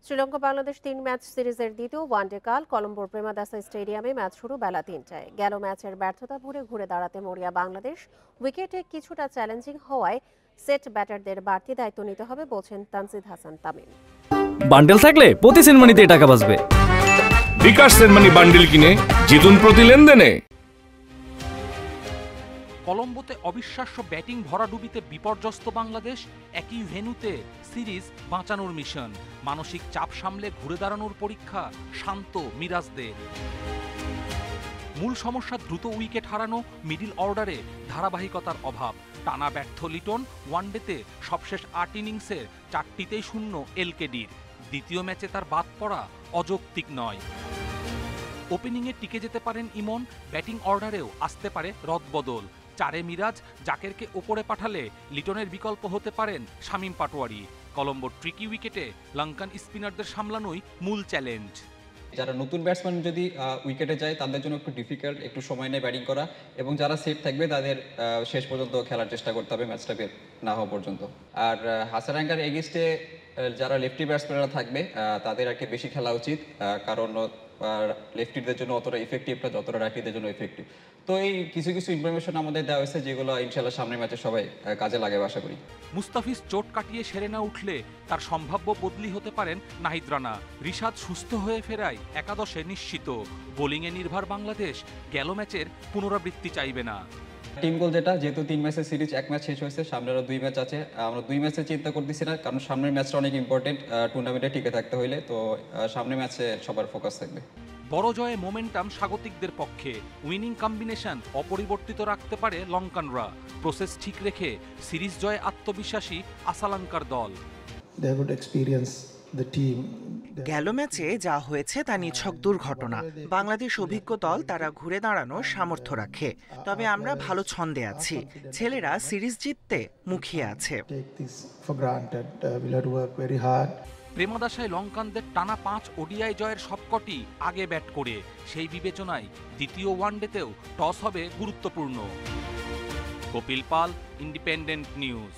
Sri Lanka Bangladesh ৩ match সিরিজের দ্বিতীয় one day কাল কলম্বোর প্রেমাদাসা স্টেডিয়ামে ম্যাচ শুরু বেলা ৩টায়। গেল ম্যাচের ব্যর্থতা ভুলে ঘুরে দাঁড়াতে মরিয়া বাংলাদেশ। উইকেটে কিছুটা চ্যালেঞ্জিং হওয়ায় সেট ব্যাটারদের বাড়তি দায়িত্ব নিতে হবে বলছেন তানজিদ হাসান তামিম। বান্ডেল থাকলে প্রতি সেনমানিতে টাকা বাঁচবে। বিকাশ সেনমানি বান্ডেল কিনে জিতুন প্রতি লেনদেনে। কলম্বোতে অবিশ্বাস্য ব্যাটিং ভরাডুবিতে বিপর্যস্ত বাংলাদেশ। একই ভেন্যুতে সিরিজ বাঁচানোর মিশন, মানসিক চাপ সামলে ঘুরে দাঁড়ানোর পরীক্ষা শান্ত মিরাজদের। মূল সমস্যা দ্রুত উইকেট হারানো, মিডল অর্ডারে ধারাবাহিকতার অভাব। টানা ব্যর্থ লিটন, ওয়ানডেতে সবশেষ ৮ ইনিংসের ৪টিতেই শূন্য এলকেডির। দ্বিতীয় ম্যাচে তার বাদ পড়া অযৌক্তিক নয়। ওপেনিংয়ে টিকে যেতে পারেন ইমন, ব্যাটিং অর্ডারেও আসতে পারে রদবদল। ৪-এ মিরাজ, জাকেরকে ওপরে পাঠালে লিটনের বিকল্প হতে পারেন শামীম পাটোয়ারি। কলম্বোর ট্রিকি উইকেটে লঙ্কান স্পিনারদের সামলানোই মূল চ্যালেঞ্জ। যারা নতুন ব্যাটসম্যান যদি উইকেটে যায় তাদের জন্য একটু ডিফিকাল্ট, একটু সময় নেয় ব্যাটিং করা, এবং যারা সেফ থাকবে তাদের শেষ পর্যন্ত খেলার চেষ্টা করতে হবে ম্যাচটা বের না হওয়া পর্যন্ত। আর হাসারাঙ্গার এগেইনস্টে যারা লেফটি ব্যাটসম্যানরা থাকবে তাদের আর কি বেশি খেলা উচিত, কারণ লেফটিদের জন্য অতটা ইফেক্টিভ না যতটা রাইটিদের জন্য ইফেক্টিভ। তো এই কিছু কিছু ইনফরমেশন আমাদের দেওয়া হয়েছে যেগুলো ইনশাল্লাহ সামনের ম্যাচে সবাই কাজে লাগাবে আশা করি। মুস্তাফিজ চোট কাটিয়ে সেরে না উঠলে তার সম্ভাব্য বদলি হতে পারেন নাহিদ রানা। রিশাদ সুস্থ হয়ে ফেরায় একাদশে নিশ্চিত। বোলিংয়ে নির্ভর বাংলাদেশ গেল ম্যাচের পুনরাবৃত্তি চাইবে না। টিম গোল যেহেতু 3 ম্যাচের সিরিজ, 1 ম্যাচ শেষ হয়েছে, সামনে আরও 2 ম্যাচ আছে। আমরা 2 ম্যাচে চিন্তা করতেছি না, কারণ সামনের ম্যাচটা অনেক ইম্পর্টেন্ট টুর্নামেন্টে টিকে থাকতে হইলে। তো সামনের ম্যাচে সবার ফোকাস থাকবে। বড় জয়ে মোমেন্টাম স্বাগতিকদের পক্ষে। উইনিং কম্বিনেশন অপরিবর্তিত রাখতে পারে লঙ্কানরা। প্রসেস ঠিক রেখে সিরিজ জয়ে আত্মবিশ্বাসী আসালাঙ্কার দল। গেল ম্যাচে যা হয়েছে তা নিছক দুর্ঘটনা। বাংলাদেশ অভিজ্ঞ দল, তারা ঘুরে দাঁড়ানোর সামর্থ্য রাখে। তবে আমরা ভালো ছন্দে আছি। ছেলেরা সিরিজ জিততে মুখিয়ে আছে। প্রেমাদাসায় লঙ্কানদের টানা 5 ওডিআই জয়ের সবকটি আগে ব্যাট করে। সেই বিবেচনায় দ্বিতীয় ওয়ানডেতেও টস হবে গুরুত্বপূর্ণ। কপিল পাল, ইন্ডিপেন্ডেন্ট নিউজ।